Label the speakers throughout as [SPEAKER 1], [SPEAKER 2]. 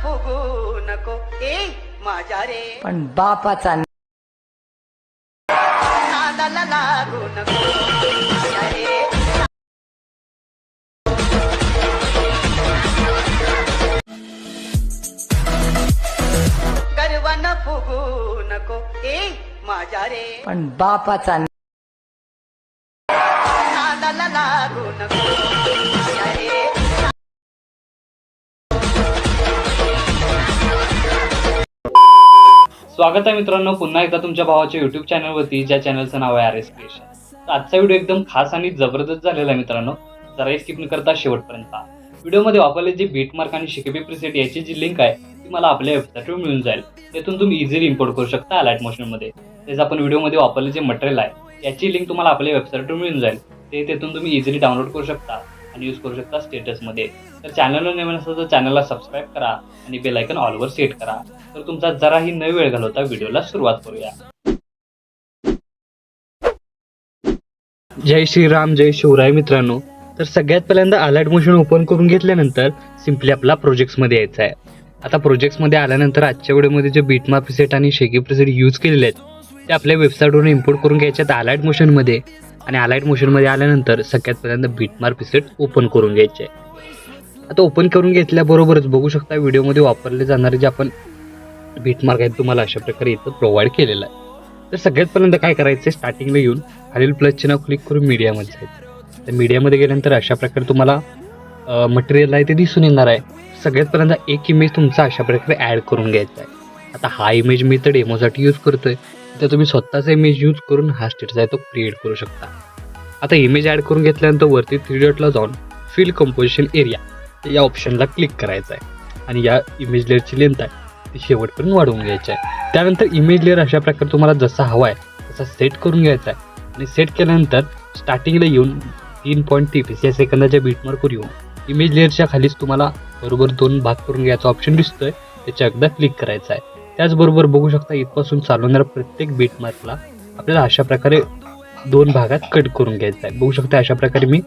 [SPEAKER 1] फुगू नको ए माझ्या रे,
[SPEAKER 2] पण बापाचा
[SPEAKER 1] नादाला लागू नको माझ्या रे. गर्वानं फुगू नको ए माझ्या रे,
[SPEAKER 2] पण बापाचा
[SPEAKER 1] नादाला लागू नको माझ्या रे.
[SPEAKER 3] स्वागत आहे मित्रांनो पुन्हा एकदा तुमच्या भावाच्या युट्यूब चॅनलवरती, ज्या चॅनलचं नाव आहे RS क्रिएशन. तर आजचा व्हिडिओ एकदम खास आणि जबरदस्त झालेला आहे मित्रांनो. जरा स्किप न करता शेवटपर्यंत पहा. व्हिडिओमध्ये वापरले जे बीटमार्क आणि शिकेबी प्रीसेट याची जी लिंक आहे ती मला आपल्या वेबसाईटवर मिळून जाईल. त्यातून तुम्ही इझिली इम्पोर्ट करू शकता अलाइट मोशनमध्ये. तेच आपण व्हिडिओमध्ये वापरले जे मटेरियल आहे याची लिंक तुम्हाला आपल्या वेबसाईटवर मिळून जाईल. तेथून तुम्ही इझिली डाउनलोड करू शकता आणि यूज करू शकता स्टेटसमध्ये. तर चॅनलवर नवीन असेल तर चॅनलला सबस्क्राईब करा आणि बेल आयकॉन ऑलवर सेट करा. तर तुमचा जराही न वेळ घालवता व्हिडिओला सुरुवात करूया. जय श्रीराम, जय शिवराय मित्रांनो. तर सगळ्यात पहिल्यांदा अलाइट मोशन ओपन करून घेतल्यानंतर सिम्पली आपला प्रोजेक्ट्समध्ये यायचं आहे. आता प्रोजेक्ट्समध्ये आल्यानंतर आजच्या व्हिडिओमध्ये जे बीटमार्क प्रीसेट आणि शेकी प्रीसेट यूज केलेले आहेत ते आपल्या वेबसाईटवरून इम्पोर्ट करून घ्यायचे आहेत अलाइट मोशनमध्ये. आणि अलाइट मोशनमध्ये आल्यानंतर सगळ्यात पहिल्यांदा बीटमार्क प्रीसेट ओपन करून घ्यायचे. आता ओपन करून घेतल्याबरोबरच बघू शकता व्हिडिओमध्ये वापरले जाणारे जे आपण बीटमार्क आहेत तुम्हाला अशा प्रकारे इथं प्रोव्हाइड केलेलं आहे. तर सगळ्यात पहिल्यांदा काय करायचं, स्टार्टिंगला येऊन खालील प्लस चिन्ह क्लिक करून मीडियामध्ये जायचं. तर मीडियामध्ये गेल्यानंतर अशा प्रकारे तुम्हाला मटेरियल आहे ते दिसून येणार आहे. सगळ्यात पहिल्यांदा एक इमेज तुमचा अशा प्रकारे ॲड करून घ्यायचा आहे. आता हा इमेज मी तर डेमोसाठी यूज करतोय, तर तुम्ही स्वतःचा इमेज यूज करून हा स्टेटस आहे तो क्रिएट करू शकता. आता इमेज ॲड करून घेतल्यानंतर वरती 3 डॉटला जाऊन फिल कंपोजिशन एरिया या ऑप्शनला क्लिक करायचं आहे आणि या इमेज लेअरची लेंथ आहे ती शेवटपर्यंत वाढवून घ्यायची आहे. त्यानंतर इमेज लेअर अशा प्रकारे तुम्हाला जसा हवा आहे तसा सेट करून घ्यायचा आहे. आणि सेट केल्यानंतर स्टार्टिंगला येऊन 3.33 या सेकंदाच्या बीटमार्कवर येऊन इमेज लेअरच्या खालीच तुम्हाला बरोबर 2 भाग करून घ्यायचा ऑप्शन दिसतोय, त्याच्या एकदा क्लिक करायचा आहे. त्याचबरोबर बघू शकता इथपासून चालवणाऱ्या प्रत्येक बीटमार्कला आपल्याला अशा प्रकारे 2 भागात कट करून घ्यायचा आहे. बघू शकता अशा प्रकारे मी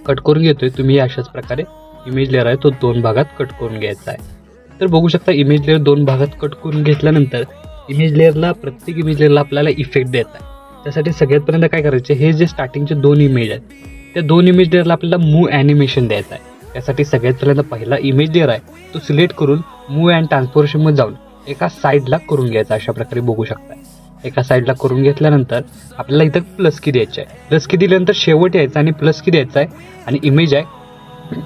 [SPEAKER 3] कट करून घेतोय. तुम्ही अशाच प्रकारे इमेज लेअर आहे तो 2 भागात कट करून घ्यायचा आहे. तर बघू शकता इमेज लेअर 2 भागात कट करून घेतल्यानंतर इमेज लेअरला प्रत्येक इमेज लेअरला आपल्याला इफेक्ट द्यायचा आहे. त्यासाठी सगळ्यात पहिल्यांदा काय करायचे, हे जे स्टार्टिंगचे 2 इमेज आहेत त्या 2 इमेज लेअरला आपल्याला मूव्ह ॲनिमेशन द्यायचं आहे. त्यासाठी सगळ्यात पहिल्यांदा पहिला इमेज लेअर आहे तो सिलेक्ट करून मूव्ह अँड ट्रान्सफॉर्मेशनमध्ये जाऊन एका साईडला करून घ्यायचा. अशा प्रकारे बघू शकता एका साईडला करून घेतल्यानंतर आपल्याला इथं प्लस की द्यायची आहे. प्लस की दिल्यानंतर शेवट यायचं आणि प्लस की द्यायचा आहे. आणि इमेज आहे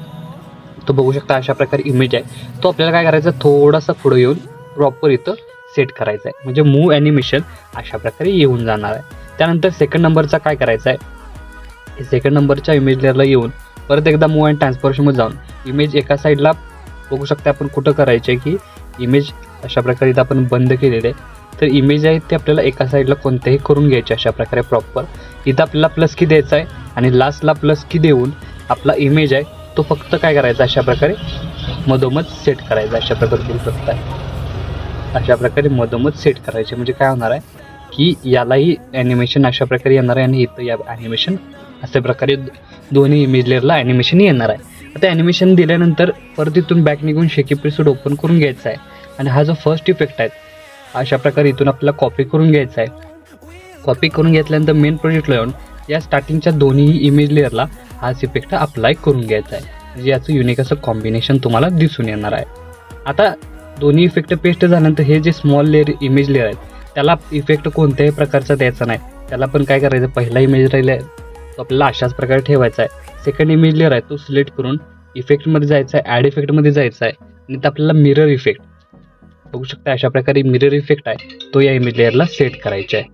[SPEAKER 3] तो बघू शकता अशा प्रकारे इमेज आहे तो आपल्याला काय करायचा, थोडासा पुढे येऊन प्रॉपर इथं सेट करायचा आहे. म्हणजे मूव्ह ॲनिमेशन अशा प्रकारे येऊन जाणार आहे. त्यानंतर सेकंड नंबरचा काय करायचा आहे, सेकंड नंबरच्या इमेज लेअरला येऊन परत एकदा मूव्ह अँड ट्रान्सफॉर्मेशनमध्ये जाऊन इमेज एका साईडला बघू शकता आपण कुठं करायचं आहे की इमेज अशा प्रकारे इथं आपण बंद केलेलं आहे. तर इमेज आहे ते आपल्याला एका साईडला कोणत्याही करून घ्यायचे अशा प्रकारे प्रॉपर. इथं आपल्याला प्लस की द्यायचा आहे आणि लास्टला प्लस की देऊन आपला इमेज आहे तो फक्त काय करायचा अशा प्रकारे मधोमध सेट करायचा. अशा प्रकारे करू शकता अशा प्रकारे मधोमध सेट करायचे. म्हणजे काय होणार आहे की यालाही ॲनिमेशन अशा प्रकारे येणार आहे आणि इथं या ॲनिमेशन अशा प्रकारे दोन्ही इमेज लेअरला ॲनिमेशन येणार आहे. आता ॲनिमेशन दिल्यानंतर परत इथून बॅक निघून शेकी प्रीसेट ओपन करून घ्यायचा आहे. आणि हा जो फर्स्ट इफेक्ट आहे अशा प्रकारे इथून आपल्याला कॉपी करून घ्यायचा आहे. कॉपी करून घेतल्यानंतर मेन प्रोजेक्टला येऊन या स्टार्टिंगच्या दोन्ही इमेज लेअरला हाच इफेक्ट अप्लाय करून घ्यायचा आहे. म्हणजे याचं युनिक असं कॉम्बिनेशन तुम्हाला दिसून येणार आहे. आता दोन्ही इफेक्ट पेस्ट झाल्यानंतर हे जे स्मॉल लेअर इमेज लेअर आहेत त्याला इफेक्ट कोणत्याही प्रकारचा द्यायचा नाही. त्याला पण काय करायचं, पहिला इमेज राहिला तो आपल्याला अशाच प्रकारे ठेवायचा आहे. सेकंड इमेज लेअर आहे तो सिलेक्ट करून इफेक्टमध्ये जायचा आहे, ॲड इफेक्टमध्ये जायचा आहे आणि तर आपल्याला मिरर इफेक्ट बघू शकता अशा प्रकारे मिरर इफेक्ट आहे तो या इमेज लेअरला सेट करायचा आहे.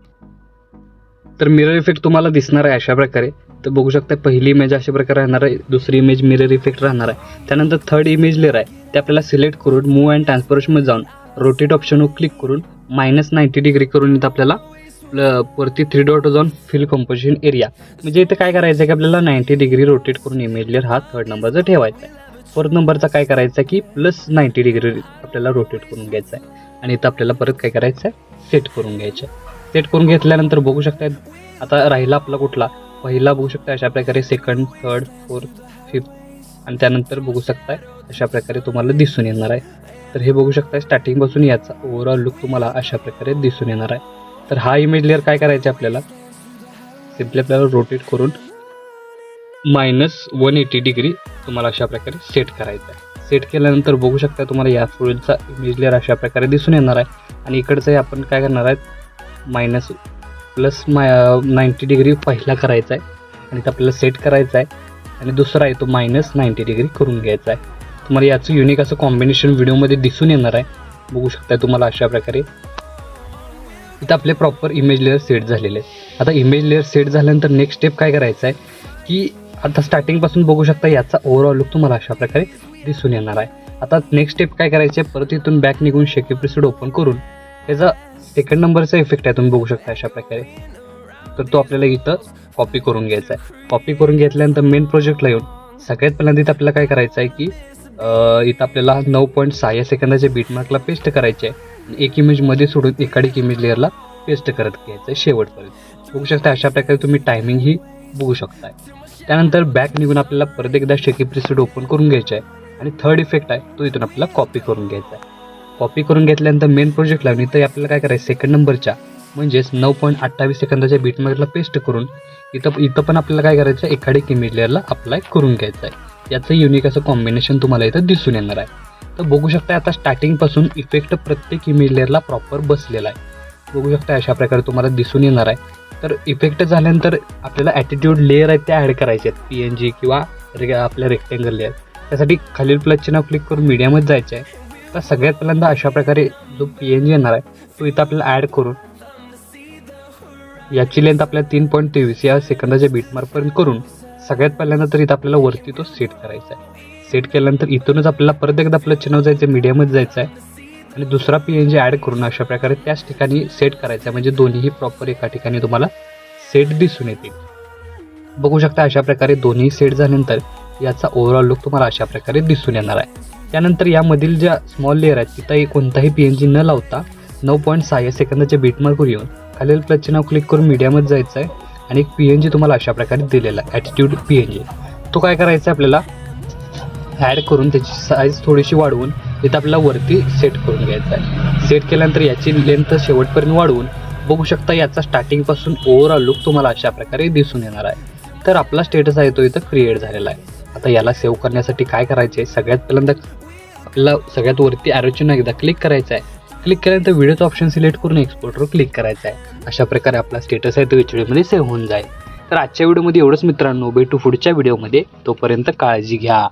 [SPEAKER 3] तर मिरर इफेक्ट तुम्हाला दिसणार आहे अशा प्रकारे. तर बघू शकता पहिली इमेज अशा प्रकारे राहणार आहे, दुसरी इमेज मिरर इफेक्ट राहणार आहे. त्यानंतर थर्ड इमेज लेअर आहे ते आपल्याला सिलेक्ट करून मूव्ह अँड ट्रान्सफॉर्मेशनमध्ये जाऊन रोटेट ऑप्शनवर क्लिक करून -90 डिग्री करून इथं आपल्याला वरती 3 डॉट जाऊन फिल कंपोजिशन एरिया म्हणजे इथे काय करायचं आहे की आपल्याला 90 डिग्री रोटेट करून इमेज लेअर हा थर्ड नंबरचा ठेवायचा आहे. फोर्थ नंबरचा काय करायचा की +90 डिग्री आपल्याला रोटेट करून घ्यायचा आहे आणि इथं आपल्याला परत काय करायचं आहे सेट करून घ्यायचं आहे. सेट करून घेतल्यानंतर बघू शकता आता राहिला आपला कुठला पहिला बघू शकता अशा प्रकारे, सेकंड, थर्ड, फोर्थ, फिफ्थ आणि त्यानंतर बघू शकता अशा प्रकारे तुम्हाला दिसून येणार आहे. तर हे बघू शकता स्टार्टिंगपासून याचा ओव्हरऑल लुक तुम्हाला अशा प्रकारे दिसून येणार आहे. तर हा इमेज लेअर काय करायचा आपल्याला, सिम्पली आपल्याला रोटेट करून -180 डिग्री तुम्हाला अशा प्रकारे सेट करायचं आहे. सेट केल्यानंतर बघू शकता तुम्हाला या पुढचा इमेज लेअर अशा प्रकारे दिसून येणार आहे. आणि इकडचं आपण काय करणार आहे, +90 डिग्री पहिला करायचा आहे आणि ते आपल्याला सेट करायचा आहे. आणि दुसरा आहे तो -90 डिग्री करून घ्यायचा आहे. तुम्हाला याचं युनिक असं कॉम्बिनेशन व्हिडिओमध्ये दिसून येणार आहे. बघू शकता तुम्हाला अशा प्रकारे इथं आपले प्रॉपर इमेज लेअर सेट झालेले आहे. आता इमेज लेअर सेट झाल्यानंतर नेक्स्ट स्टेप काय करायचं आहे की आता स्टार्टिंगपासून बघू शकता याचा ओव्हरऑल लुक तुम्हाला अशा प्रकारे दिसून येणार आहे. आता नेक्स्ट स्टेप काय करायचे आहे, परत इथून बॅक निघून शेकी प्रिसेट ओपन करून त्याचा सेकंड नंबरचा इफेक्ट आहे तुम्ही बघू शकता अशा प्रकारे. तर तो आपल्याला इथं कॉपी करून घ्यायचा आहे. कॉपी करून घेतल्यानंतर मेन प्रोजेक्टला येऊन सगळ्यात पहिल्यांदा इथं आपल्याला काय करायचं आहे की इथं आपल्याला 9.6 सेकंदाच्या बीटमार्कला पेस्ट करायचे आहे. एक इमेजमध्ये सोडून एकाडिक इमेज लेअरला पेस्ट करत घ्यायचं आहे शेवटपर्यंत. बघू शकता अशा प्रकारे तुम्ही टायमिंग ही बघू शकताय. त्यानंतर बॅक निघून आपल्याला परत एकदा शेकी प्रिसेट ओपन करून घ्यायचा आहे आणि थर्ड इफेक्ट आहे तो इथून आपल्याला कॉपी करून घ्यायचा आहे. कॉपी करून घेतल्यानंतर मेन प्रोजेक्ट लावून इथं आपल्याला काय करायचं, सेकंड नंबरच्या म्हणजेच 9.28 सेकंदाच्या बीटमार्कला पेस्ट करून इथं पण आपल्याला काय करायचं, एकाडिक इमेज लेअरला अप्लाय करून घ्यायचं आहे. याचं युनिक असं कॉम्बिनेशन तुम्हाला इथं दिसून येणार आहे. तर बघू शकता आता स्टार्टिंगपासून इफेक्ट प्रत्येक इमेज लेअरला प्रॉपर बसलेला आहे. बघू शकता अशा प्रकारे तुम्हाला दिसून येणार आहे. तर इफेक्ट झाल्यानंतर आपल्याला ॲटिट्यूड लेअर आहेत ते ॲड करायचे आहेत, PNG किंवा आपल्या रेक्टेंगल लेअर. त्यासाठी खालील प्लसचे नाव क्लिक करून मीडियामध्ये जायचं आहे. तर सगळ्यात पहिल्यांदा अशा प्रकारे जो PNG येणार आहे तो इथं आपल्याला ॲड करून याची लेंथ आपल्याला 3.23 या सेकंदाच्या बीटमार्कपर्यंत करून सगळ्यात पहिल्यांदा तर इथं आपल्याला वरती तो सेट करायचा आहे. सेट केल्यानंतर इथूनच आपल्याला परत एकदा आपलं चिन्ह जायचं आहे, मीडियामध्ये जायचं आहे आणि दुसरा PNG ॲड करून अशा प्रकारे त्याच ठिकाणी सेट करायचं आहे. म्हणजे दोन्हीही प्रॉपर एका ठिकाणी तुम्हाला सेट दिसून येतील. बघू शकता अशा प्रकारे दोन्ही सेट झाल्यानंतर याचा ओव्हरऑल लुक तुम्हाला अशा प्रकारे दिसून येणार आहे. त्यानंतर यामधील ज्या स्मॉल लेअर आहेत तिथंही कोणताही PNG न लावता 9.6 सेकंदाच्या बीटमार्कवर येऊन खालील प्लसचे नाव क्लिक करून मीडियामध्ये जायचं आहे आणि एक PNG तुम्हाला अशा प्रकारे दिलेला आहे, ॲटिट्यूड PNG. तो काय करायचा आहे आपल्याला ॲड करून त्याची साईज थोडीशी वाढवून इथं आपल्याला वरती सेट करून घ्यायचा आहे. सेट केल्यानंतर याची लेंथ शेवटपर्यंत वाढवून बघू शकता याचा स्टार्टिंगपासून ओव्हरऑल लुक तुम्हाला अशा प्रकारे दिसून येणार आहे. तर आपला स्टेटस आहे तो इथं क्रिएट झालेला आहे. आता याला सेव्ह करण्यासाठी काय करायचे आहे, सगळ्यात पहिल्यांदा आपल्याला सगळ्यात वरती ॲरोचिन्ह एकदा क्लिक करायचं आहे. क्लिक केल्यानंतर व्हिडिओचं ऑप्शन सिलेक्ट करून एक्सपोर्टवर क्लिक करायचं आहे. अशा प्रकारे आपला स्टेटस आहे तो HD सेव्ह होऊन जाईल. तर आजच्या व्हिडिओमध्ये एवढंच मित्रांनो, भेटू पुढच्या व्हिडिओमध्ये. तोपर्यंत काळजी घ्या.